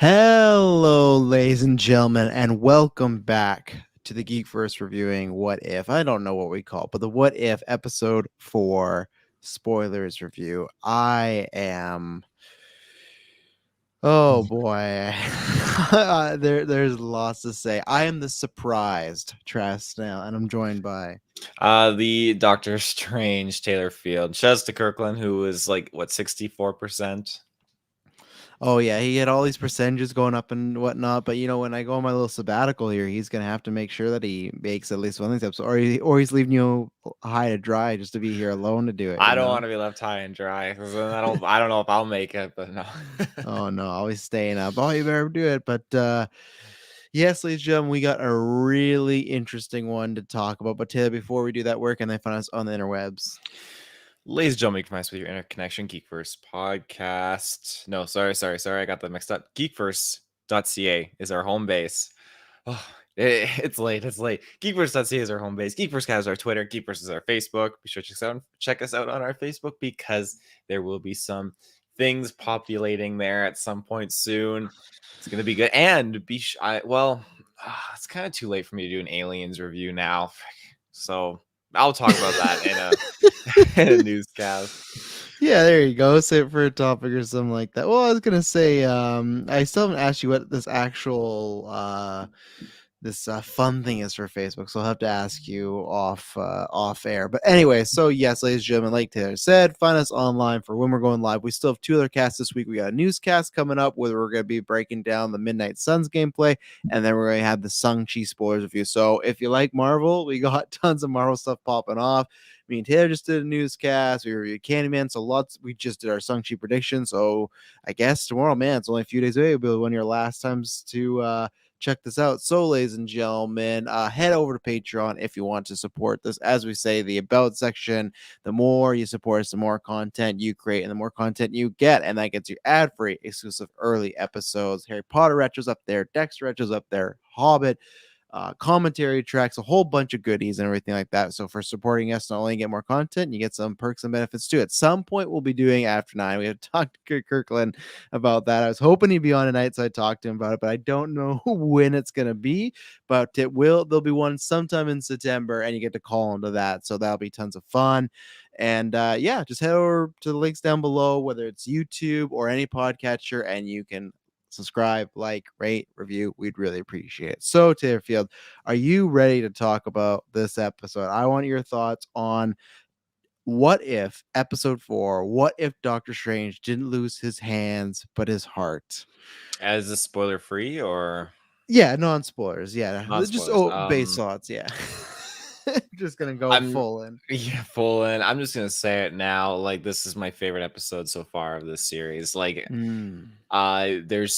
Hello, ladies and gentlemen, and welcome back to the GeekVerse reviewing What If. I don't know what we call it, but the What If episode 4 spoilers review. I am. Oh boy, there's lots to say. I am the surprised Trash Snail, and I'm joined by The Doctor Strange Taylor Field. Shouts to Kirklin, who was like what 64%. Oh yeah, he had all these percentages going up and whatnot. But when I go on my little sabbatical here, he's gonna have to make sure that he makes at least one of these episodes, or he's leaving you high to dry just to be here alone to do it. I don't want to be left high and dry because I don't know if I'll make it, but no. Oh no, always staying up. Oh, you better do it. But yes, ladies and gentlemen, we got a really interesting one to talk about. But Taylor, before we do that, where can they find us on the interwebs? Ladies and gentlemen, you can find us with your interconnection Geekverse podcast. No, sorry, I got that mixed up. GeekVerse.ca is our home base. Oh, it's late. GeekVerse.ca is our home base. GeekVerse is our Twitter. GeekVerse is our Facebook. Be sure to check us out on our Facebook because there will be some things populating there at some point soon. It's gonna be good. And it's kind of too late for me to do an Aliens review now, so I'll talk about that in a newscast. Yeah, there you go. Save it for a topic or something like that. Well, I was gonna say, I still haven't asked you what this actual fun thing is for Facebook, so I'll have to ask you off air. But anyway, so yes, ladies and gentlemen, like Taylor said, find us online for when we're going live. We still have 2 other casts this week. We got a newscast coming up where we're going to be breaking down the Midnight Suns gameplay, and then we're going to have the Shang-Chi spoilers review. So if you like Marvel, we got tons of Marvel stuff popping off. Me and Taylor just did a newscast. We reviewed Candyman, so lots. We just did our Shang-Chi prediction. So I guess tomorrow, man, it's only a few days away. It'll be one of your last times to check this out. So, ladies and gentlemen, head over to Patreon if you want to support this. As we say, the About section, the more you support us, the more content you create and the more content you get. And that gets you ad-free, exclusive early episodes. Harry Potter Retro's up there, Dexter Retro's up there, Hobbit, commentary tracks, a whole bunch of goodies and everything like that. So for supporting us, not only get more content, you get some perks and benefits too. At some point, we'll be doing After 9. We have talked to Kirklin about that. I was hoping he'd be on tonight, so I talked to him about it, but I don't know when it's going to be. But there'll be one sometime in September, and you get to call into that. So that'll be tons of fun. And just head over to the links down below, whether it's YouTube or any podcatcher, and you can subscribe, like, rate, review. We'd really appreciate it. So, Taylor Field, are you ready to talk about this episode? I want your thoughts on what if episode 4, what if Doctor Strange didn't lose his hands, but his heart? As a spoiler free or? Yeah, non-spoilers. Yeah, Non-spoilers. just base thoughts. Yeah. Just gonna go full in. Yeah, full in. I'm just gonna say it now. Like, this is my favorite episode so far of this series. Like, there's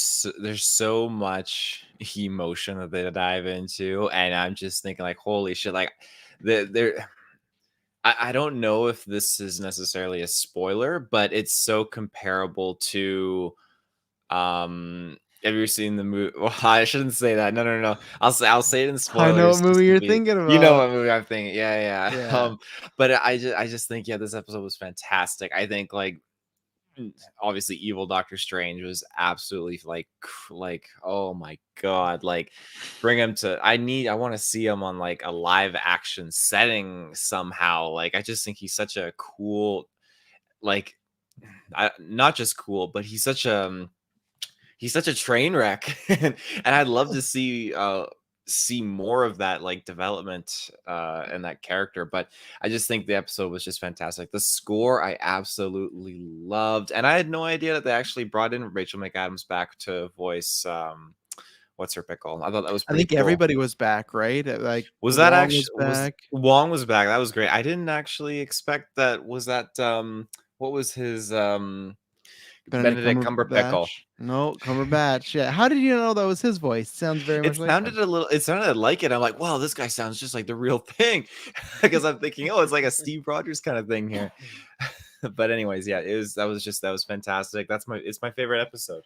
so much emotion that they dive into, and I'm just thinking, like, holy shit! Like, I don't know if this is necessarily a spoiler, but it's so comparable to have you seen the movie? Well, I shouldn't say that. No. I'll say it in spoilers. I know what movie you're thinking about. You know what movie I'm thinking. Yeah. But I just think, this episode was fantastic. I think, like, obviously evil Doctor Strange was absolutely like oh my god, like, bring him to I want to see him on like a live action setting somehow. Like, I just think he's such a cool, like, not just cool, but he's such a train wreck. And I'd love to see more of that, like, development and that character. But I just think the episode was just fantastic. The score I absolutely loved, and I had no idea that they actually brought in Rachel McAdams back to voice what's her pickle. I thought that was pretty cool. Everybody was back, right? Like, was that actually Wong was back? That was great. I didn't actually expect that. Was that what was his Benedict Cumberpickle? No, Cumberbatch. Yeah. How did you know that was his voice? Sounds very much like it sounded like it. I'm like, wow, this guy sounds just like the real thing. Because I'm thinking, it's like a Steve Rogers kind of thing here. But anyways, yeah, that was fantastic. It's my favorite episode.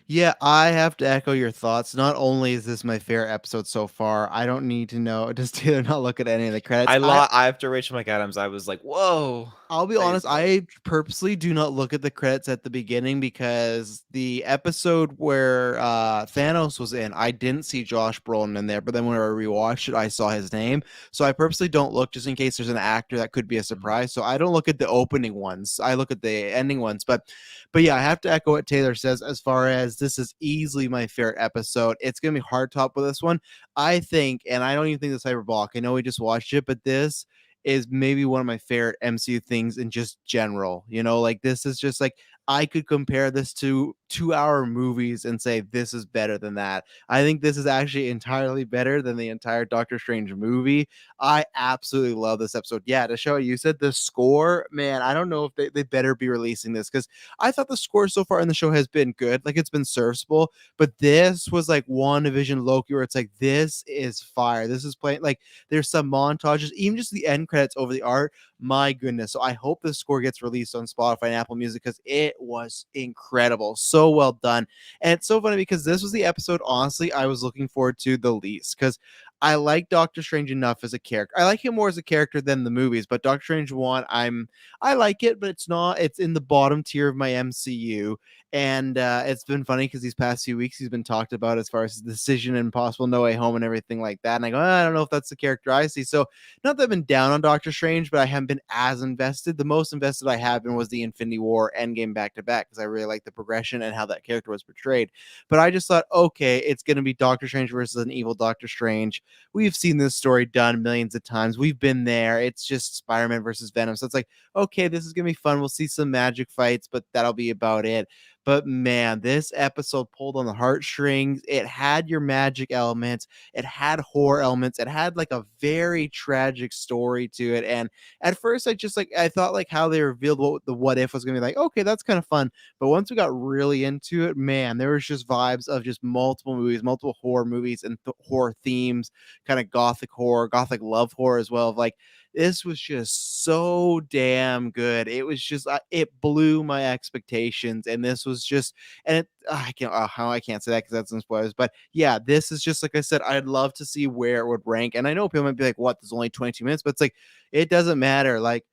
Yeah, I have to echo your thoughts. Not only is this my favorite episode so far, I don't need to know. Just Taylor not look at any of the credits. After Rachel McAdams, I was like, whoa. I'll be honest, I purposely do not look at the credits at the beginning because the episode where Thanos was in, I didn't see Josh Brolin in there, but then when I rewatched it, I saw his name. So I purposely don't look just in case there's an actor that could be a surprise. So I don't look at the opening ones. I look at the ending ones. But yeah, I have to echo what Taylor says as far as this is easily my favorite episode. It's going to be hard top with this one. I think, and I don't even think this is hyperbolic. I know we just watched it, but this is maybe one of my favorite MCU things in just general. You know, like this is just like I could compare this to 2-hour movies and say this is better than that. I think this is actually entirely better than the entire Doctor Strange movie. I absolutely love this episode. Yeah, to show you said the score, man, I don't know if they better be releasing this because I thought the score so far in the show has been good. Like it's been serviceable, but this was like WandaVision Loki where it's like, this is fire. This is playing like there's some montages, even just the end credits over the art. My goodness. So I hope the score gets released on Spotify and Apple Music because it was incredible. So well done. And it's so funny because this was the episode, honestly, I was looking forward to the least because I like Doctor Strange enough as a character. I like him more as a character than the movies, but Doctor Strange 1, I like it, but it's in the bottom tier of my MCU. And it's been funny because these past few weeks he's been talked about as far as his decision and possible No Way Home and everything like that. And I go, I don't know if that's the character I see. So not that I've been down on Doctor Strange, but I haven't been as invested. The most invested I have been was the Infinity War Endgame back to back because I really like the progression and how that character was portrayed. But I just thought, okay, it's going to be Doctor Strange versus an evil Doctor Strange. We've seen this story done millions of times. We've been there. It's just Spider-Man versus Venom. So it's like, okay, this is going to be fun. We'll see some magic fights, but that'll be about it. But man, this episode pulled on the heartstrings. It had your magic elements. It had horror elements. It had like a very tragic story to it. And at first, I thought like how they revealed what if was gonna be like. Okay, that's kind of fun. But once we got really into it, man, there was just vibes of just multiple movies, multiple horror movies, and horror themes, kind of gothic horror, gothic love horror as well. Of like this was just so damn good. It was just it blew my expectations, and this was just and it I can't how I can't say that because that's some spoilers. But yeah, this is just like I said. I'd love to see where it would rank, and I know people might be like, "What? There's only 22 minutes," but it's like it doesn't matter. Like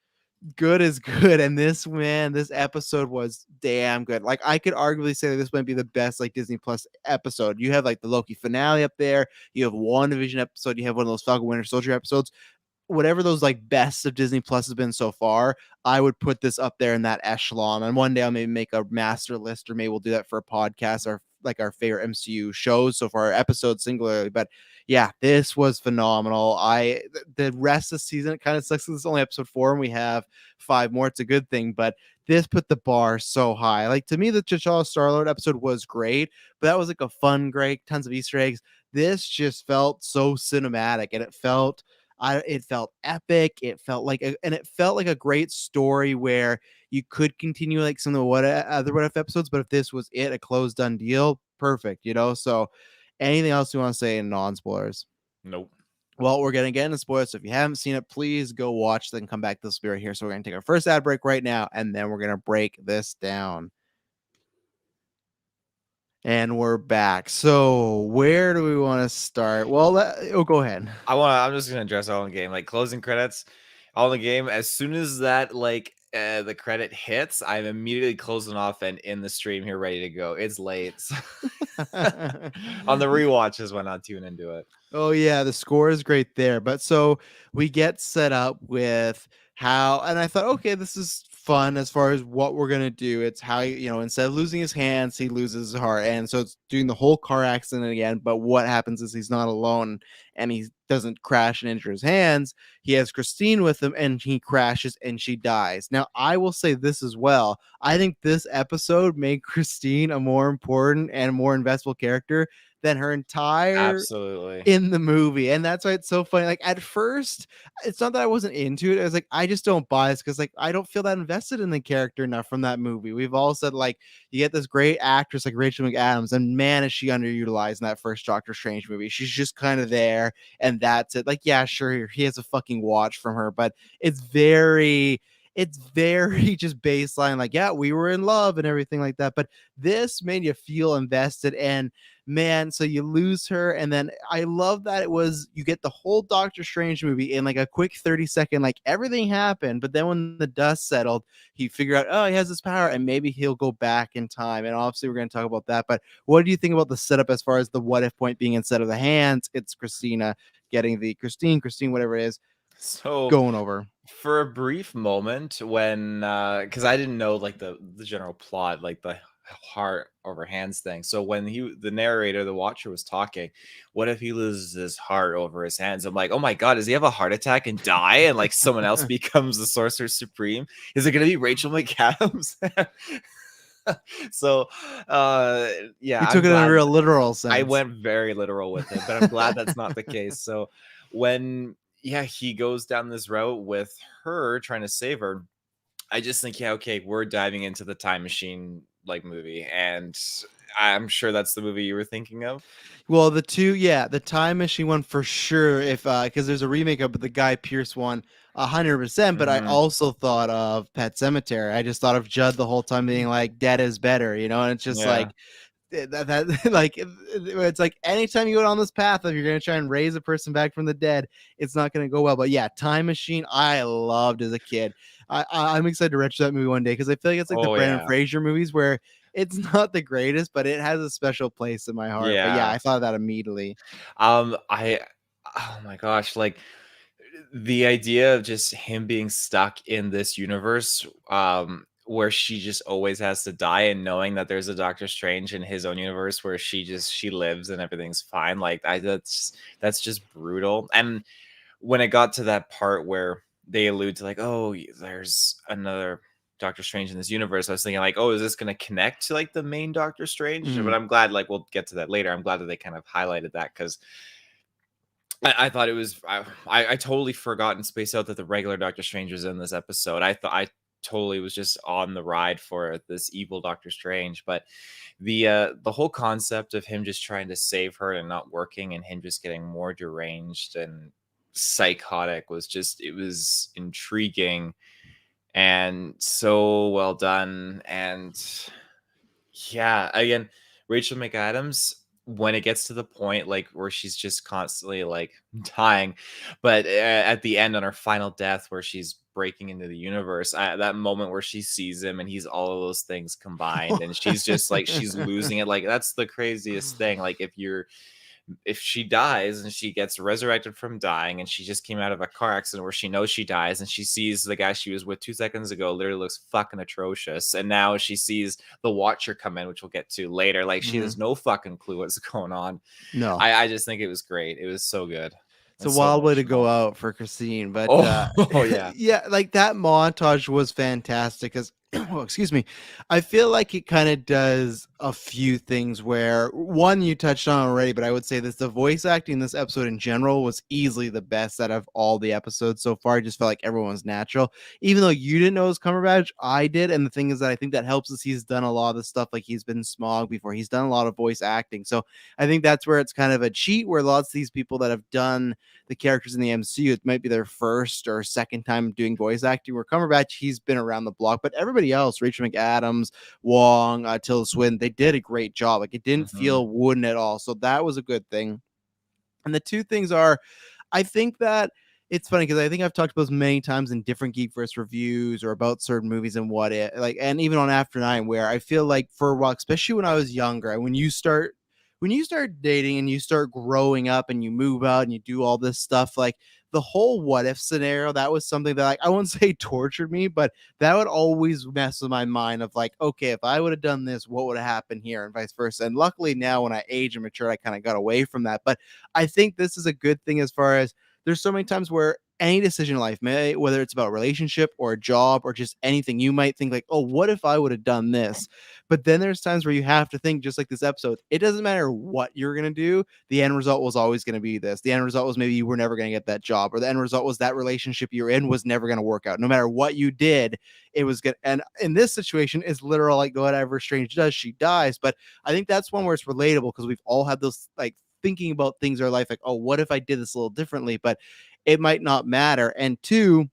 good is good, and this episode was damn good. Like I could arguably say that this might be the best like Disney Plus episode. You have like the Loki finale up there. You have WandaVision episode. You have one of those Falcon Winter Soldier episodes, whatever those like best of Disney Plus has been so far, I would put this up there in that echelon. And one day I'll maybe make a master list, or maybe we'll do that for a podcast or like our favorite MCU shows so far, episodes singularly. But yeah, this was phenomenal. The rest of the season, it kind of sucks. This is only episode 4 and we have 5 more. It's a good thing, but this put the bar so high. Like to me, the T'Challa Star-Lord episode was great, but that was like a fun, great, tons of Easter eggs. This just felt so cinematic, and it felt epic. It felt like a great story where you could continue like some of the other what if episodes, but if this was a closed done deal, perfect, you know. So anything else you want to say in non-spoilers? Nope. Well, we're gonna get into spoilers. So if you haven't seen it, please go watch, then come back to the spirit here. So we're gonna take our first ad break right now, and then we're gonna break this down. And we're back. So where do we want to start? Well, go ahead. I'm just gonna address all in game, like closing credits, all in game. As soon as that like the credit hits, I'm immediately closing off and in the stream here, ready to go. It's late. On the rewatches when I tune into it. Oh yeah, the score is great there. But so we get set up with how, and I thought, okay, this is fun as far as what we're gonna do. It's how instead of losing his hands, he loses his heart, and so it's doing the whole car accident again. But what happens is he's not alone, and he doesn't crash and injure his hands. He has Christine with him, and he crashes and she dies. Now, I will say this as well. I think this episode made Christine a more important and more investable character than her entire absolutely in the movie. And that's why it's so funny. Like at first, it's not that I wasn't into it. I was like, I just don't buy this because like I don't feel that invested in the character enough from that movie. We've all said like you get this great actress like Rachel McAdams, and man, is she underutilized in that first Doctor Strange movie. She's just kind of there, and that's it. Like, yeah, sure, he has a fucking watch from her, but it's very it's very just baseline, like, yeah, we were in love and everything like that. But this made you feel invested. And man, so you lose her. And then I love that it was, you get the whole Doctor Strange movie in like a quick 30-second, like everything happened. But then when the dust settled, he figured out, oh, he has this power and maybe he'll go back in time. And obviously, we're going to talk about that. But what do you think about the setup as far as the what if point being instead of the hands, it's Christina getting the Christine, whatever it is, So going over? for a brief moment when because I didn't know like the general plot, like the heart over hands thing. So when the narrator, the watcher was talking, what if he loses his heart over his hands? I'm like, oh my god, does he have a heart attack and die and like someone else becomes the Sorcerer Supreme? Is it gonna be Rachel McAdams? So yeah, You I'm took it in a glad real literal I sense. went very literal with it, but I'm glad that's not the case. So when he goes down this route with her trying to save her, I just think, yeah, okay, we're diving into the time machine like movie, and I'm sure that's the movie you were thinking of. Well, the Time Machine one for sure. If because there's a remake of the Guy Pearce one, 100%. But I Mhm. also thought of Pet Cemetery. I just thought of Judd the whole time being like, "Dead is better," and it's just Yeah. like that like it's like anytime you go down this path, if you're gonna try and raise a person back from the dead, it's not gonna go well. But yeah, Time Machine, I loved as a kid. I'm excited to retch that movie one day because I feel like it's like the Oh Brandon yeah. Fraser movies where it's not the greatest, but it has a special place in my heart. But yeah, Yeah. I thought of that immediately. I oh my gosh, like the idea of just him being stuck in this universe where she just always has to die, and knowing that there's a Doctor Strange in his own universe where she lives and everything's fine, like that's just brutal. And when it got to that part where they allude to like, oh, there's another Doctor Strange in this universe, I was thinking like, oh, is this going to connect to like the main Doctor Strange? Mhm. But I'm glad, like, we'll get to that later. I'm glad that they kind of highlighted that because I thought it was I totally forgot and spaced out that the regular Doctor Strange was in this episode. I thought I totally was just on the ride for this evil Doctor Strange. But the whole concept of him just trying to save her and not working, and him just getting more deranged and psychotic, was just, it was intriguing and so well done. And yeah, again, Rachel McAdams, when it gets to the point like where she's just constantly like dying, but at the end on her final death where she's breaking into the universe, that moment where she sees him and he's all of those things combined, and she's just like, she's losing it. Like, that's the craziest thing. Like, if she dies and she gets resurrected from dying, and she just came out of a car accident where she knows she dies, and she sees the guy she was with 2 seconds ago literally looks fucking atrocious, and now she sees the Watcher come in, which we'll get to later, like, she Mhm. has no fucking clue what's going on. No. I just think it was great. It was so good It's and a so wild way to go emotional. out for Christine, but Oh yeah. yeah, like that montage was fantastic. Because, oh, excuse me, I feel like it kind of does a few things. Where one you touched on already, but I would say this: the voice acting in this episode in general was easily the best out of all the episodes so far. I just felt like everyone was natural, even though you didn't know it was Cumberbatch. I did, and the thing is that I think that helps us. He's done a lot of the stuff, like he's been Smog before. He's done a lot of voice acting, so I think that's where it's kind of a cheat. Where lots of these people that have done the characters in the MCU, it might be their first or second time doing voice acting. Where Cumberbatch, he's been around the block, but everybody else, Rachel McAdams, Wong, Tilda Swinton, they did a great job. Like, it didn't Hmm. feel wooden at all, so that was a good thing. And the two things are, I think that it's funny because I think I've talked about this many times in different Geekverse reviews or about certain movies and what it like, and even on After Nine, where I feel like for a while, especially when I was younger, when you start dating and you start growing up and you move out and you do all this stuff, like the whole what if scenario, that was something that, like, I wouldn't say tortured me, but that would always mess with my mind of like, okay, if I would have done this, what would have happened here, and vice versa. And luckily now when I age and mature, I kind of got away from that. But I think this is a good thing as far as there's so many times where any decision in life, whether it's about a relationship or a job or just anything, you might think like, oh, what if I would have done this? But then there's times where you have to think, just like this episode, it doesn't matter what you're going to do. The end result was always going to be this. The end result was maybe you were never going to get that job, or the end result was that relationship you're in was never going to work out. No matter what you did, it was good. And in this situation, it's literal, like whatever Strange does, she dies. But I think that's one where it's relatable because we've all had those like thinking about things in our life, like, oh, what if I did this a little differently? But it might not matter. And two,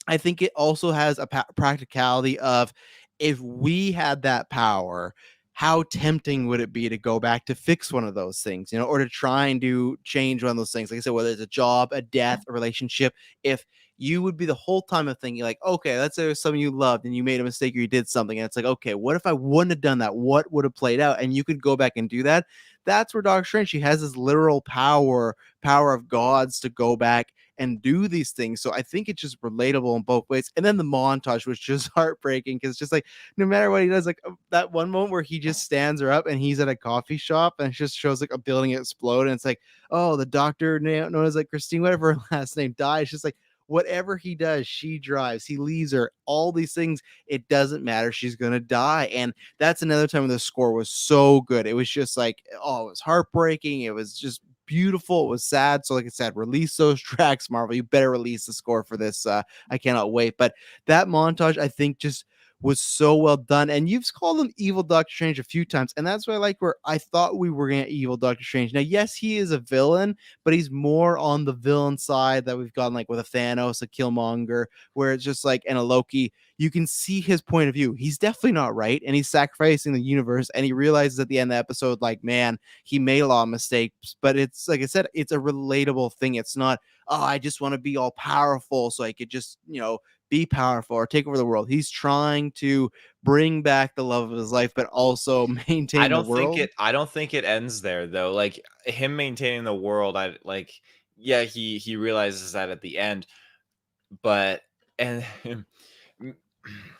I think it also has a practicality of, if we had that power, how tempting would it be to go back to fix one of those things, or to try and change one of those things? Like I said, whether it's a job, a death, a relationship, if you would be the whole time of thinking like, okay, let's say there's someone you loved and you made a mistake or you did something, and it's like, okay, what if I wouldn't have done that? What would have played out? And you could go back and do that. That's where Doctor Strange, she has this literal power of gods to go back and do these things. So I think it's just relatable in both ways. And then the montage was just heartbreaking, because just like, no matter what he does, like that one moment where he just stands her up and he's at a coffee shop and it just shows like a building explode, and it's like, oh, the doctor known as like Christine, whatever her last name, died. It's just like, whatever he does, she drives, he leaves her, all these things, it doesn't matter, she's gonna die. And that's another time when the score was so good. It was just like, oh, it was heartbreaking, it was just beautiful, it was sad. So like I said, release those tracks, Marvel, you better release the score for this. I cannot wait. But that montage, I think, just was so well done. And you've called him evil Doctor Strange a few times, and that's what I like, where I thought we were gonna get evil Doctor Strange. Now yes, he is a villain, but he's more on the villain side that we've gotten, like with a Thanos, a Killmonger, where it's just like, and a Loki, you can see his point of view. He's definitely not right, and he's sacrificing the universe, and he realizes at the end of the episode, like, man, he made a lot of mistakes. But it's like I said, it's a relatable thing. It's not, oh, I just want to be all powerful so I could just, be powerful or take over the world. He's trying to bring back the love of his life, but also maintain the world. I don't think it ends there though. Like him maintaining the world, I like, yeah, he realizes that at the end, but and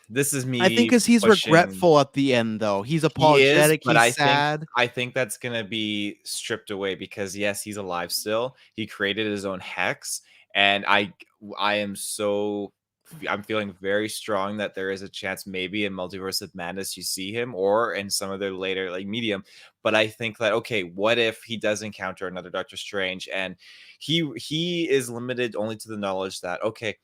this is I think me because he's pushing. regretful at the end, though. He's He is, apologetic. but He's sad. I think that's gonna be stripped away because yes, he's alive still. He created his own hex, and I am so I'm feeling very strong that there is a chance maybe in Multiverse of Madness you see him or in some of their later like medium. But I think that okay, what if he does encounter another Doctor Strange and he is limited only to the knowledge that okay,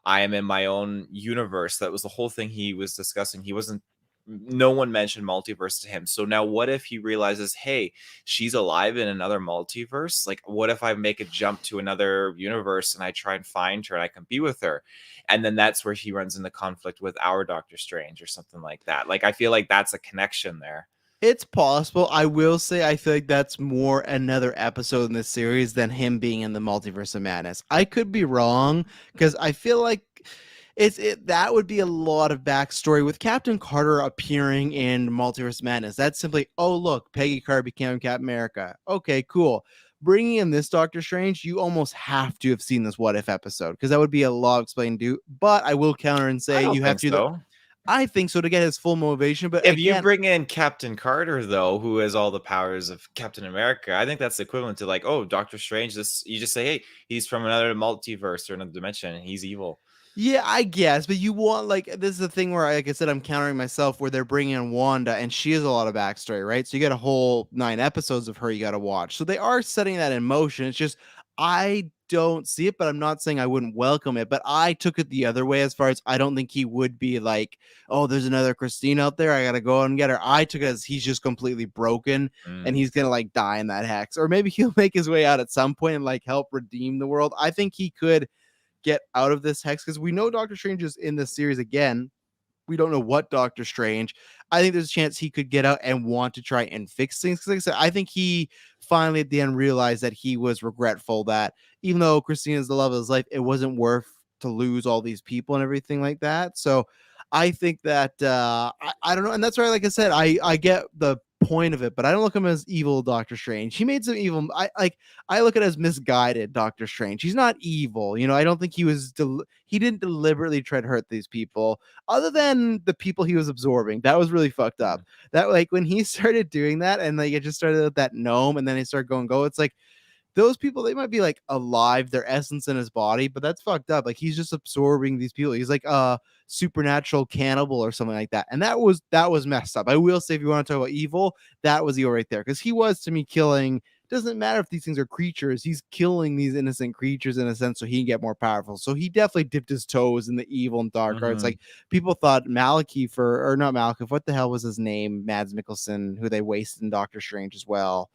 I am in my own universe. That was the whole thing he was discussing. He wasn't no one mentioned multiverse to him. So now what if he realizes, hey, she's alive in another multiverse? Like, what if I make a jump to another universe and I try and find her and I can be with her? And then that's where he runs into conflict with our Doctor Strange or something like that. Like, I feel like that's a connection there. It's possible. I will say I feel like that's more another episode in this series than him being in the Multiverse of Madness. I could be wrong, because I feel like that would be a lot of backstory with Captain Carter appearing in Multiverse Madness. That's simply, oh look, Peggy Carter became Captain America. Okay, cool. Bringing in this Doctor Strange, you almost have to have seen this What If episode, because that would be a lot of explaining to do. But I will counter and I say don't you have think to. so. I think so, to get his full motivation. But If you again, bring in Captain Carter, though, who has all the powers of Captain America, I think that's equivalent to like, oh, Doctor Strange. This you just say, hey, he's from another multiverse or another dimension, and he's evil. yeah, I guess, but you want, like, this is the thing where, like I said, I'm countering myself, where they're bringing in Wanda, and she has a lot of backstory, right? So you got a whole 9 episodes of her you got to watch. So they are setting that in motion. It's just, I don't see it, but I'm not saying I wouldn't welcome it. But I took it the other way, as far as I don't think he would be like, oh, there's another Christine out there, I got to go and get her. I took it as he's just completely broken and he's going to like die in that hex. Or maybe he'll make his way out at some point and like help redeem the world. I think he could get out of this hex, because we know Doctor Strange is in this series again. We don't know what Doctor Strange. I think there's a chance he could get out and want to try and fix things. Because like I said, I think he finally at the end realized that he was regretful that even though Christine is the love of his life, it wasn't worth to lose all these people and everything like that. So I think that I don't know. And that's why, like I said, I get the point of it, but I don't look at him as evil Doctor Strange. He made some evil. I look at it as misguided Doctor Strange. He's not evil. I don't think he didn't deliberately try to hurt these people, other than the people he was absorbing. That was really fucked up. That, like, when he started doing that, and like it just started with that gnome, and then he started going go. It's like, those people, they might be like alive, their essence in his body, but that's fucked up. Like, he's just absorbing these people. He's like a supernatural cannibal or something like that. And that was messed up. I will say, if you want to talk about evil, that was evil right there. Because he was, to me, killing. Doesn't matter if these things are creatures, he's killing these innocent creatures in a sense so he can get more powerful. So he definitely dipped his toes in the evil and dark arts. Like, people thought Malekith, or not Malekith, what the hell was his name? Mads Mikkelsen, who they wasted in Doctor Strange as well.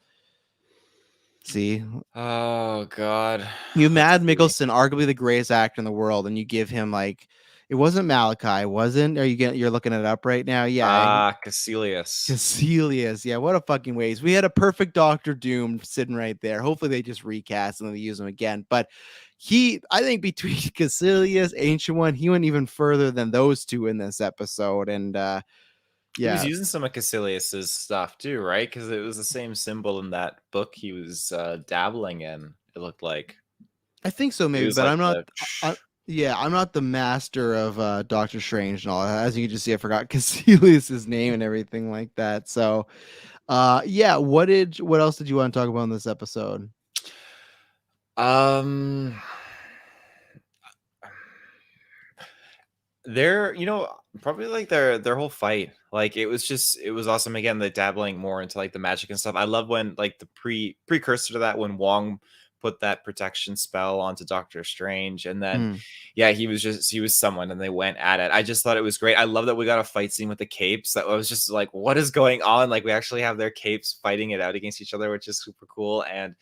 See, oh god, you Mad Mikkelsen, arguably the greatest actor in the world, and you give him like It wasn't Malachi, wasn't? You're looking it up right now? Yeah. Caecilius. Caecilius. Yeah, what a fucking waste. We had a perfect Doctor Doom sitting right there. Hopefully they just recast and then they use him again. But I think between Caecilius, Ancient One, he went even further than those two in this episode. And He was yeah. using some of Caecilius's stuff too, right? Because it was the same symbol in that book he was dabbling in. It looked like. I think so, It maybe, was but like I'm not. the. Yeah, I'm not the master of Doctor Strange and all. As you can just see, I forgot Caecilius's name and everything like that. So, yeah. What else did you want to talk about in this episode? Their, probably like their whole fight, like it was awesome. Again, the dabbling more into like the magic and stuff. I love when like the precursor to that, when Wong put that protection spell onto Doctor Strange, and then yeah, he was someone and they went at it. I just thought it was great. I love that we got a fight scene with the capes. That was just like, what is going on? Like, we actually have their capes fighting it out against each other, which is super cool. And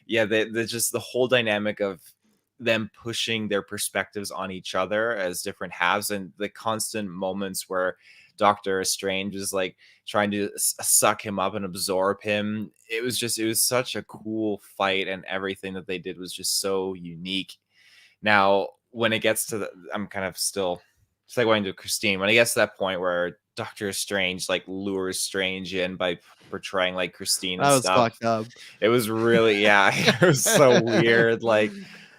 yeah, the just the whole dynamic of them pushing their perspectives on each other as different halves, and the constant moments where Doctor Strange is like trying to suck him up and absorb him. It was such a cool fight, and everything that they did was just so unique. Now, when it gets to I'm kind of still segueing to Christine. When it gets to that point where Doctor Strange like lures Strange in by portraying like Christine and That was stuff, fucked up. it was really, yeah, it was so weird. Like,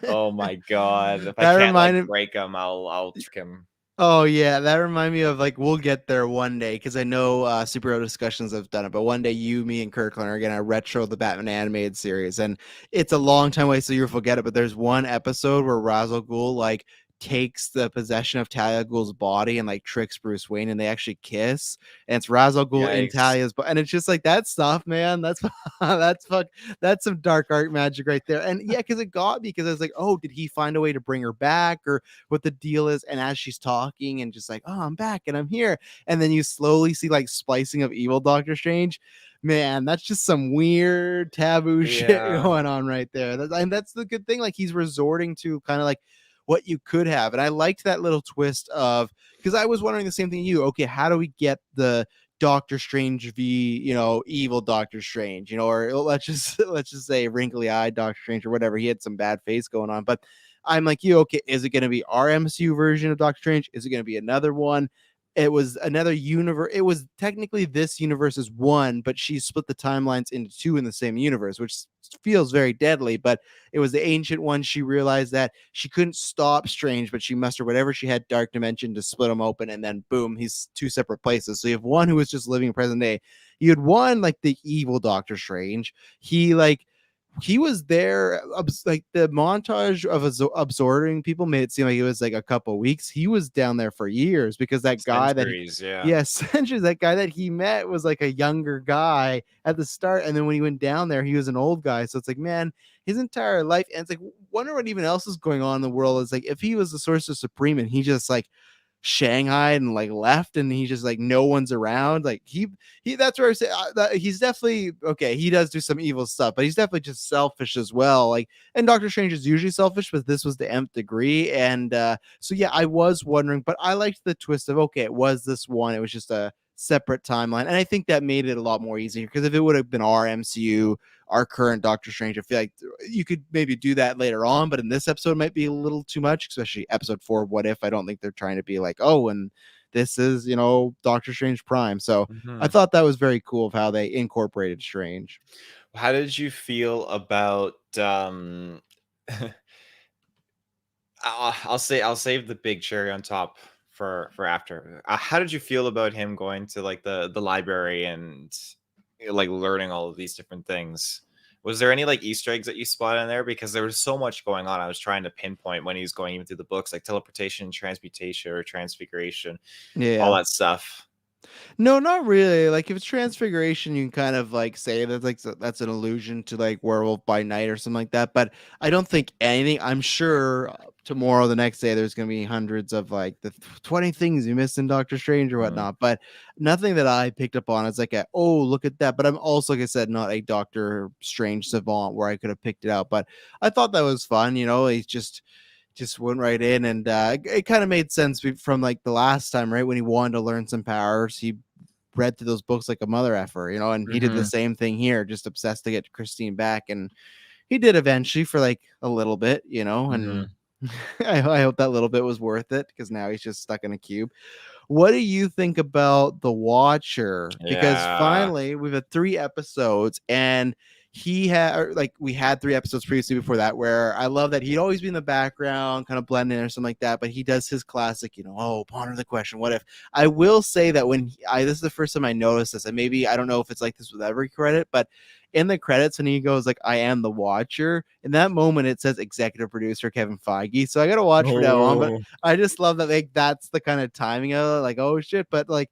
oh my god, if I That can't like reminded. break him, I'll trick him. Oh yeah, that reminded me of like we'll get there one day because I know superhero discussions have done it, but one day you, me, and Kirklin are gonna retro the Batman animated series, and it's a long time away, so you'll forget it. But there's one episode where Ra's al Ghul like takes the possession of Talia al Ghul's body and like tricks Bruce Wayne, and they actually kiss, and it's Ra's al Ghul in Yikes. Talia's, and it's just like that stuff, man. That's that's some dark art magic right there, and yeah, because it got me because I was like, oh, did he find a way to bring her back or what the deal is? And as she's talking and just like, oh, I'm back and I'm here, and then you slowly see like splicing of evil Doctor Strange. Man, that's just some weird taboo shit going on right there. And that's the good thing. Like he's resorting to kind of like what you could have. And I liked that little twist of because I was wondering the same thing you. Okay, how do we get the Doctor Strange v evil Doctor Strange, or let's just say wrinkly eyed Doctor Strange or whatever. He had some bad face going on, but I'm like you. Okay, is it going to be our MCU version of Doctor Strange? Is it going to be another one? It was another universe. It was technically this universe is one, but she split the timelines into two in the same universe, which feels very deadly. But it was the Ancient One. She realized that she couldn't stop Strange, but she mustered whatever she had, Dark Dimension, to split them open, and then boom, he's two separate places. So you have one who was just living present day. You had one like the evil Doctor Strange. He was there, like the montage of absorbing people made it seem like it was like a couple weeks. He was down there for years because that guy Centuries, centuries, that guy that he met was like a younger guy at the start, and then when he went down there, he was an old guy. So it's like, man, his entire life, and it's like, wonder what even else is going on in the world. Is like if he was the Sorcerer Supreme and he just like Shanghai and like left and he just like no one's around, like he that's where I say that he's definitely okay. He does do some evil stuff, but he's definitely just selfish as well. Like, and Doctor Strange is usually selfish, but this was the nth degree. And so yeah, I was wondering, but I liked the twist of okay, it was this one, it was just a separate timeline, and I think that made it a lot more easier because if it would have been our MCU, our current Doctor Strange, I feel like you could maybe do that later on, but in this episode it might be a little too much, especially episode 4, What If. I don't think they're trying to be like, oh, and this is, Doctor Strange Prime. So I thought that was very cool of how they incorporated Strange. How did you feel about I'll save the big cherry on top for after. How did you feel about him going to like the library and like learning all of these different things? Was there any like Easter eggs that you spotted in there? Because there was so much going on. I was trying to pinpoint when he was going even through the books, like teleportation, transmutation, or transfiguration, all that stuff. No, not really. Like if it's transfiguration, you can kind of like say that like that's an allusion to like Werewolf by Night or something like that. But I don't think anything. I'm sure tomorrow, the next day, there's gonna be hundreds of like the 20 things you missed in Doctor Strange or whatnot. But nothing that I picked up on is like oh, look at that. But I'm also, like I said, not a Doctor Strange savant where I could have picked it out. But I thought that was fun. He's just just went right in, and it kind of made sense from like the last time, right? When he wanted to learn some powers, he read through those books like a mother effer, and he did the same thing here, just obsessed to get Christine back, and he did eventually for like a little bit, and I hope that little bit was worth it, because now he's just stuck in a cube. What do you think about the Watcher? Because Yeah. finally we've had 3 episodes, and we had 3 episodes previously before that, where I love that he'd always be in the background, kind of blend in or something like that. But he does his classic, ponder the question, what if? I will say that this is the first time I noticed this, and maybe I don't know if it's like this with every credit, but in the credits when he goes like, I am the Watcher, in that moment it says executive producer Kevin Feige. So I gotta watch for now on, but Oh. I just love that, like, that's the kind of timing of it, like, oh shit. But like,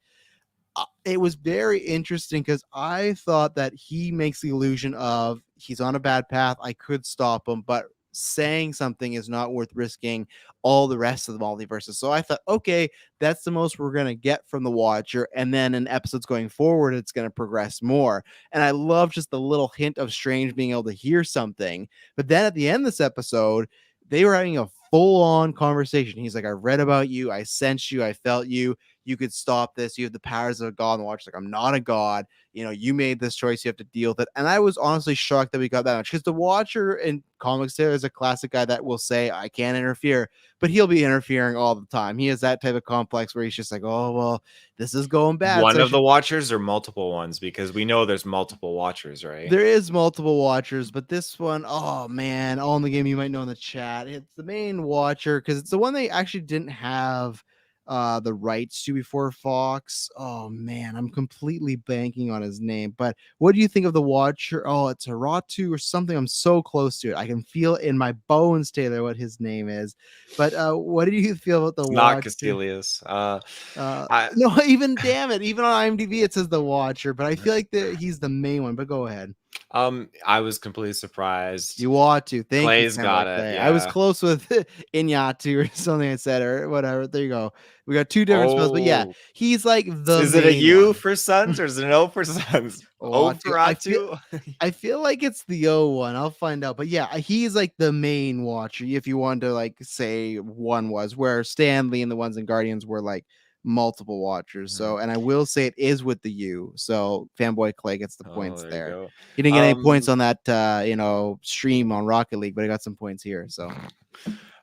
it was very interesting, because I thought that he makes the illusion of he's on a bad path, I could stop him, but saying something is not worth risking all the rest of the multiverses. So I thought, okay, that's the most we're going to get from the Watcher, and then in episodes going forward it's going to progress more. And I love just the little hint of Strange being able to hear something. But then at the end of this episode, they were having a full-on conversation. He's like, I read about you, I sensed you, I felt you, you could stop this, you have the powers of a god. And the Watcher's like, I'm not a god, you made this choice, you have to deal with it. And I was honestly shocked that we got that much, because the Watcher in comics there is a classic guy that will say, I can't interfere, but he'll be interfering all the time. He has that type of complex where he's just like, oh well, this is going bad, One so I of the should. Watchers or multiple ones? Because we know there's multiple Watchers, right? There is multiple Watchers, but this one, oh man, all in the game, you might know in the chat, it's the main Watcher, because it's the one they actually didn't have the rights to before Fox. Oh man, I'm completely banking on his name. But what do you think of the Watcher? Oh, it's Haratu or something. I'm so close to it. I can feel it in my bones, Taylor, what his name is. But what do you feel about the It's not Watcher? Castilius. I No, even damn it, even on IMDb it says the Watcher, but I feel like he's the main one. But go ahead. I was completely surprised. You want to. Thank you, Clay's Fanboy got it. Clay. I was Yeah. close with Inyatu or something I said, or whatever. There you go. We got 2 different spells, but yeah, Oh, he's like the is it a main U one. for sons or is it an O for sons? O Watu. for I feel Atu? I feel like it's the O one. I'll find out. But yeah, he's like the main Watcher, if you want to like say one was, where Stanley and the ones in Guardians were like multiple Watchers. Mhm. So, and I will say it is with the U. So Fanboy Clay gets the Oh, points there you there. go. He didn't get any points Um, on that stream on Rocket League, but he got some points here. So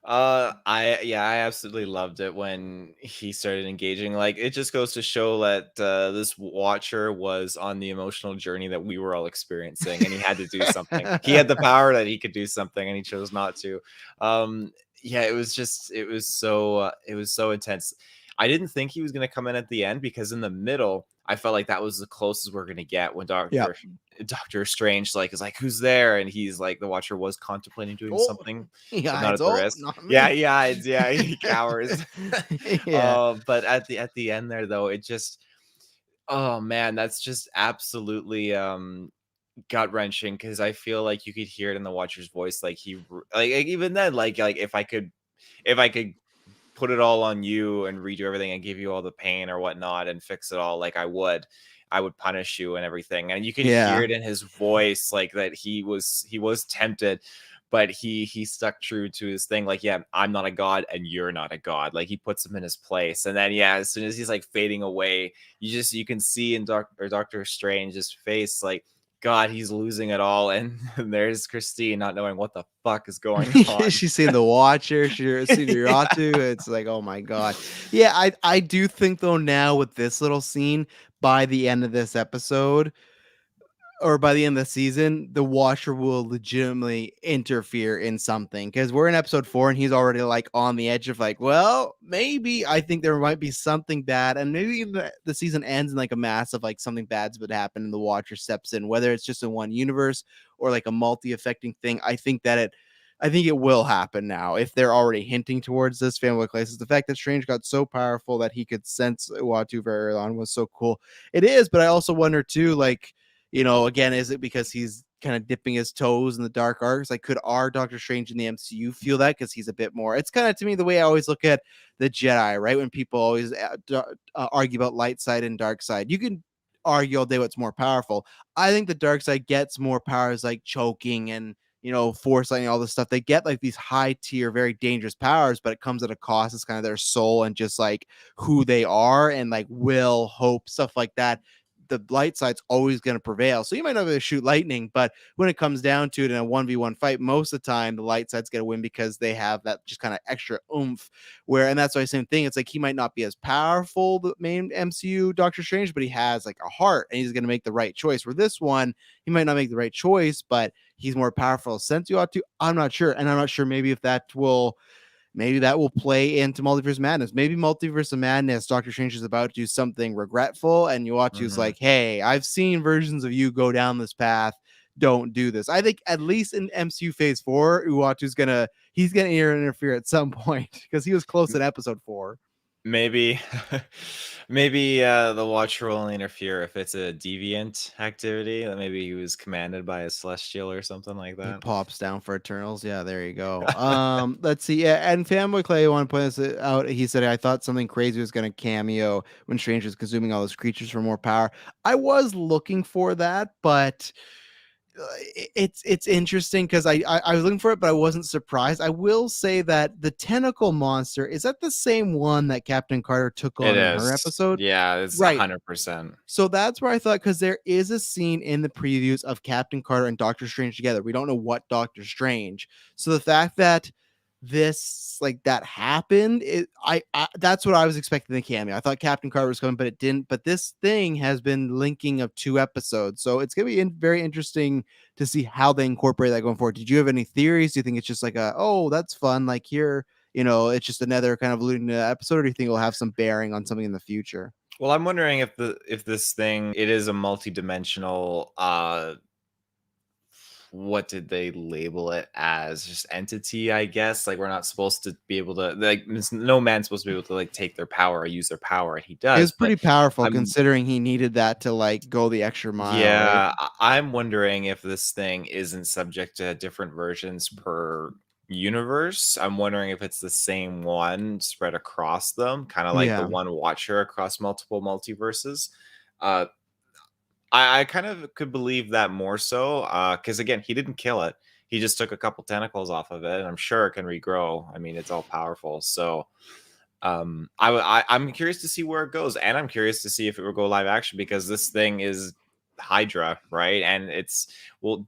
I absolutely loved it when he started engaging. Like, it just goes to show that this Watcher was on the emotional journey that we were all experiencing, and he had to do something. He had the power that he could do something, and he chose not to. Yeah, it was so intense. I didn't think he was going to come in at the end, because in the middle, I felt like that was the closest we're going to get when yeah. Doctor Strange is like, who's there? And he's like, the Watcher was contemplating doing Oh, something, he but not hides. at the Oh, risk. not Yeah, me. yeah, he cowers. Yeah. But at the end there though, it just, oh man, that's just absolutely gut wrenching, because I feel like you could hear it in the Watcher's voice, like like even then, like if I could put it all on you and redo everything and give you all the pain or whatnot and fix it all, like I would punish you and everything. And you could hear Yeah. it in his voice, like that he was tempted, but he stuck true to his thing. Like, yeah, I'm not a god and you're not a god. Like, he puts him in his place. And then yeah, as soon as he's like fading away, you can see in Doctor Strange's face, like, God, he's losing it all. And there's Christine not knowing what the fuck is going on. She's seen the Watcher, she's seen Yeah. Uratu. It's like, oh my god. Yeah, I do think though, now with this little scene, by the end of this episode, or by the end of the season, the Watcher will legitimately interfere in something, because we're in episode 4 and he's already like on the edge of like, well, maybe I think there might be something bad, and maybe the season ends in like a massive like something bad's would happen and the Watcher steps in, whether it's just in one universe or like a multi-affecting thing. I think it will happen now, if they're already hinting towards this. Family Crisis, the fact that Strange got so powerful that he could sense Uatu very early on was so cool. It is, but I also wonder too, like, again, is it because he's kind of dipping his toes in the dark arts? Like, could our Doctor Strange in the MCU feel that? Because he's a bit more. It's kind of, to me, the way I always look at the Jedi, right? When people always argue about light side and dark side, you can argue all day what's more powerful. I think the dark side gets more powers like choking and foresight and all this stuff. They get like these high tier, very dangerous powers, but it comes at a cost. It's kind of their soul and just like who they are and like will, hope, stuff like that. The light side's always going to prevail. So you might not be able to shoot lightning, but when it comes down to it in a 1v1 fight, most of the time the light side's going to win because they have that just kind of extra oomph. And that's why same thing. It's like he might not be as powerful, the main MCU Doctor Strange, but he has like a heart and he's going to make the right choice. Where this one, he might not make the right choice, but he's more powerful since you ought to. I'm not sure. And I'm not sure maybe if maybe that will play into Multiverse Madness. Maybe Multiverse of Madness, Doctor Strange is about to do something regretful, and Uatu's like, hey, I've seen versions of you go down this path. Don't do this. I think at least in MCU Phase 4, Uatu's he's gonna interfere at some point because he was close in Episode 4. Maybe the Watcher will only interfere if it's a deviant activity. Maybe he was commanded by a celestial or something like that. He pops down for Eternals. Yeah, there you go. Let's see. Yeah, and Fanboy Clay want to point this out. He said, I thought something crazy was going to cameo when Strange was consuming all those creatures for more power. I was looking for that, but it's interesting because I was looking for it, but I wasn't surprised. I will say that the tentacle monster, is that the same one that Captain Carter took on in her episode? Yeah, it's right. 100%. So that's where I thought, because there is a scene in the previews of Captain Carter and Doctor Strange together. We don't know what Doctor Strange. So the fact that this like that happened, I that's what I was expecting the cameo. I thought Captain Carter was coming, but it didn't. But this thing has been linking of 2 episodes, so it's gonna be very interesting to see how they incorporate that going forward. Did you have any theories? Do you think it's just like that's fun, like here, it's just another kind of alluding to the episode, or do you think it'll have some bearing on something in the future? Well, I'm wondering if this thing, it is a multi-dimensional what did they label it as? Just entity, I guess. Like, we're not supposed to be able to, like, no man's supposed to be able to like take their power or use their power, and he does. It was pretty powerful considering he needed that to like go the extra mile. Yeah, right? I'm wondering if this thing isn't subject to different versions per universe. I'm wondering if it's the same one spread across them, kind of like the one Watcher across multiple multiverses. I kind of could believe that more so, because again, he didn't kill it. He just took a couple tentacles off of it, and I'm sure it can regrow. I mean, it's all powerful. So I'm curious to see where it goes, and I'm curious to see if it will go live action, because this thing is Hydra, right? And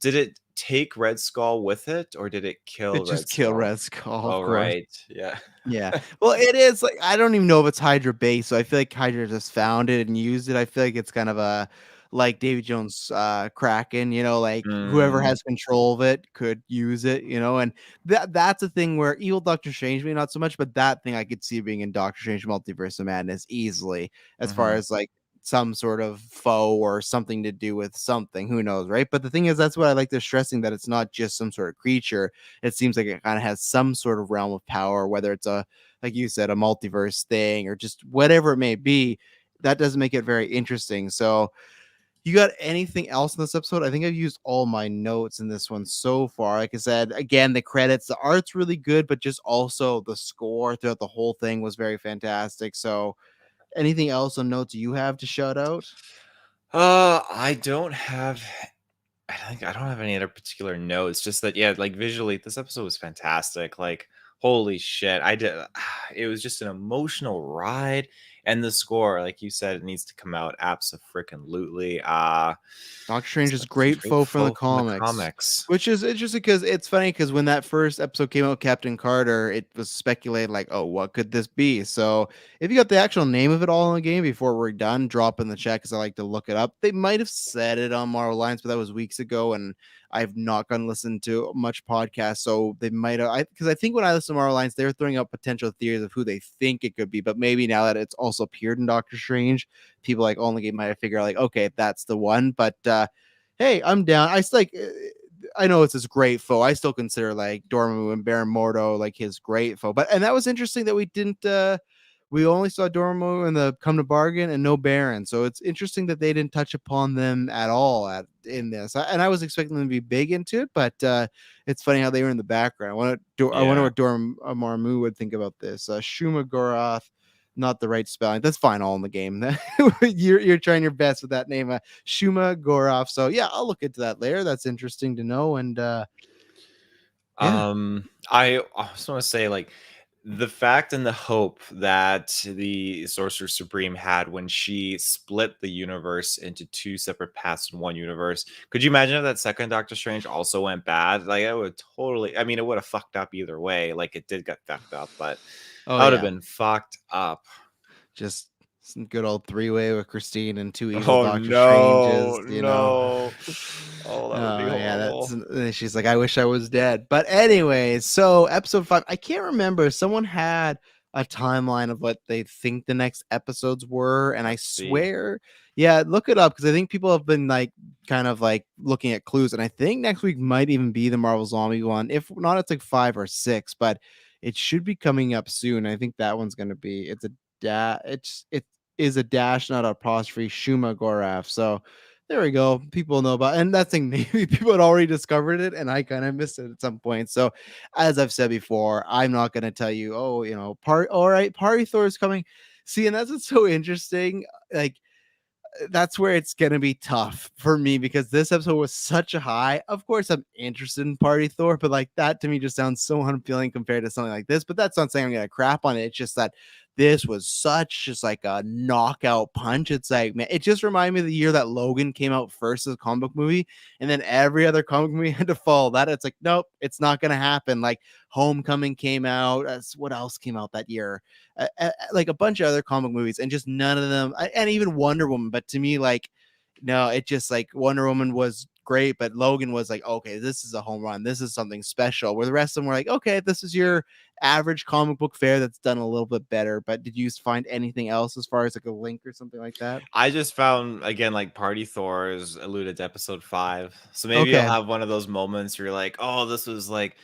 did it take Red Skull with it, or did it kill Red Skull? It just killed Red Skull. Oh, right. Yeah. Yeah. Well, it is like, I don't even know if it's Hydra based, so I feel like Hydra just found it and used it. I feel like it's kind of a like Davy Jones Kraken, like whoever has control of it could use it, and that's a thing where evil Doctor Strange, maybe not so much, but that thing I could see being in Doctor Strange Multiverse of Madness easily, as far as like some sort of foe or something to do with something, who knows, right? But the thing is, that's what I like, they're stressing, that it's not just some sort of creature. It seems like it kind of has some sort of realm of power, whether it's like you said, a multiverse thing or just whatever it may be. That doesn't make it very interesting. So you got anything else in this episode? I think I've used all my notes in this one so far. Like I said, again, the credits, the art's really good, but just also the score throughout the whole thing was very fantastic. So anything else on notes you have to shout out? I don't have any other particular notes. Just that, yeah, like visually, this episode was fantastic. Like, holy shit, it was just an emotional ride. And the score, like you said, it needs to come out abso-freaking-lutely. Doctor Strange is great foe from the comics. Which is interesting, because it's funny, because when that first episode came out, Captain Carter, it was speculated like, oh, what could this be? So if you got the actual name of it all in the game before we're done, drop in the chat, because I like to look it up. They might have said it on Marvel Alliance, but that was weeks ago, and I've not gone to listen to much podcast, so they might have, because I think when I listened to Marvel Alliance, they were throwing out potential theories of who they think it could be, but maybe now that it's also appeared in Doctor Strange, people like on the game might have figured out like, okay, that's the one. But hey, I'm down. I know it's his great foe. I still consider like Dormammu and Baron Mordo like his great foe. And that was interesting that we didn't we only saw Dormammu in the Come to Bargain and no Baron. So it's interesting that they didn't touch upon them at all in this. And I was expecting them to be big into it, but it's funny how they were in the background. I wonder what Dormammu would think about this. Shuma Gorath, not the right spelling. That's fine, all in the game. You're trying your best with that name, Shuma Gorath. So yeah, I'll look into that later. That's interesting to know. And Yeah. I just want to say, like, the fact and the hope that the Sorcerer Supreme had when she split the universe into two separate paths in one universe. Could you imagine if that second Doctor Strange also went bad? Like, it would totally, I mean, it would have fucked up either way. Like, it did get fucked up, but Oh that would have yeah. been fucked up. Just some good old three-way with Christine and two evil Oh Doctor no, Stranges, you know. no. Oh, that would be Yeah, horrible. she's like, I wish I was dead. But anyway, so episode 5, I can't remember. Someone had a timeline of what they think the next episodes were, and I Let's see. swear, yeah, look it up because I think people have been like kind of like looking at clues, and I think next week might even be the Marvel Zombie one. If not, it's like 5 or 6, but it should be coming up soon. I think that one's gonna be it is a dash, not a apostrophe, Shuma Gorath. So there we go. People know about, and that thing, maybe people had already discovered it, and I kind of missed it at some point. So, as I've said before, I'm not going to tell you, oh, all right, Party Thor is coming. See, and that's what's so interesting. Like, that's where it's gonna be tough for me because this episode was such a high. Of course, I'm interested in Party Thor, but like that to me just sounds so unappealing compared to something like this. But that's not saying I'm gonna crap on it. It's just that this was such just like a knockout punch. It's like, man, it just reminded me of the year that Logan came out first as a comic book movie, and then every other comic movie had to follow that. It's like, nope, it's not gonna happen. Like Homecoming came out. What else came out that year? Like a bunch of other comic movies, and just none of them, and even Wonder Woman. But to me, like, no, it just like Wonder Woman was great, but Logan was like, okay, this is a home run. This is something special. Where the rest of them were like, okay, this is your average comic book fare that's done a little bit better. But did you find anything else as far as like a link or something like that? I just found again, like, Party Thor is alluded to episode 5. So maybe you'll Okay. have one of those moments where you're like, oh, this was like,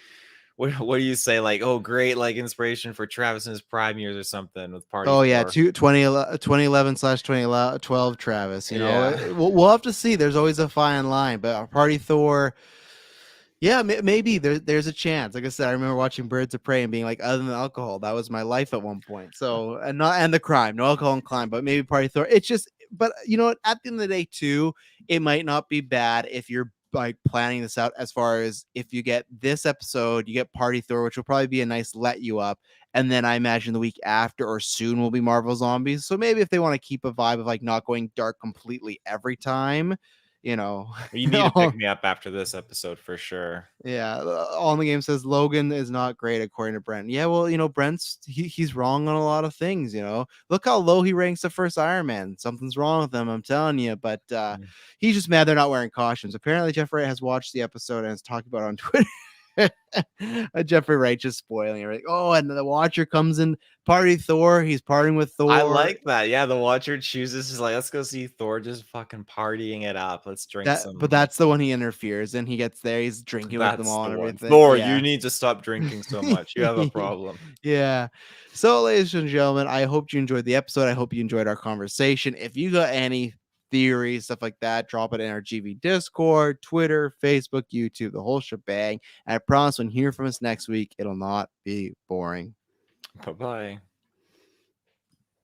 what do you say? Like, oh, great, like inspiration for Travis in his prime years or something with Party Oh yeah, Thor. 2011/2012 Travis. Yeah. We'll have to see. There's always a fine line, but Party Thor, yeah, maybe there's a chance. Like I said, I remember watching Birds of Prey and being like, other than alcohol, that was my life at one point. So, and the crime, no alcohol and crime, but maybe Party Thor. It's just, but you know what? At the end of the day, too, it might not be bad if you're like planning this out. As far as if you get this episode, you get Party Thor, which will probably be a nice let you up, and then I imagine the week after or soon will be Marvel Zombies. So maybe if they want to keep a vibe of like not going dark completely every time, you know. You need to pick me up after this episode for sure. Yeah, all in the game says Logan is not great according to Brent. Yeah, well, Brent's he's wrong on a lot of things. Look how low he ranks the first Iron Man. Something's wrong with him, I'm telling you. But he's just mad they're not wearing costumes. Apparently, Jeff Wright has watched the episode and is talking about it on Twitter. Jeffrey Wright just spoiling everything. Oh, and the Watcher comes in, Party Thor. He's partying with Thor. I like that. Yeah, the Watcher chooses is like, let's go see Thor just fucking partying it up. Let's drink some. But that's the one he interferes, and he gets there. He's drinking with them That's all the and one. everything. Thor, Yeah. you need to stop drinking so much. You have a problem. Yeah. So, ladies and gentlemen, I hope you enjoyed the episode. I hope you enjoyed our conversation. If you got any theories, stuff like that, drop it in our GV Discord, Twitter, Facebook, YouTube, the whole shebang. And I promise when you hear from us next week, it'll not be boring. Bye-bye.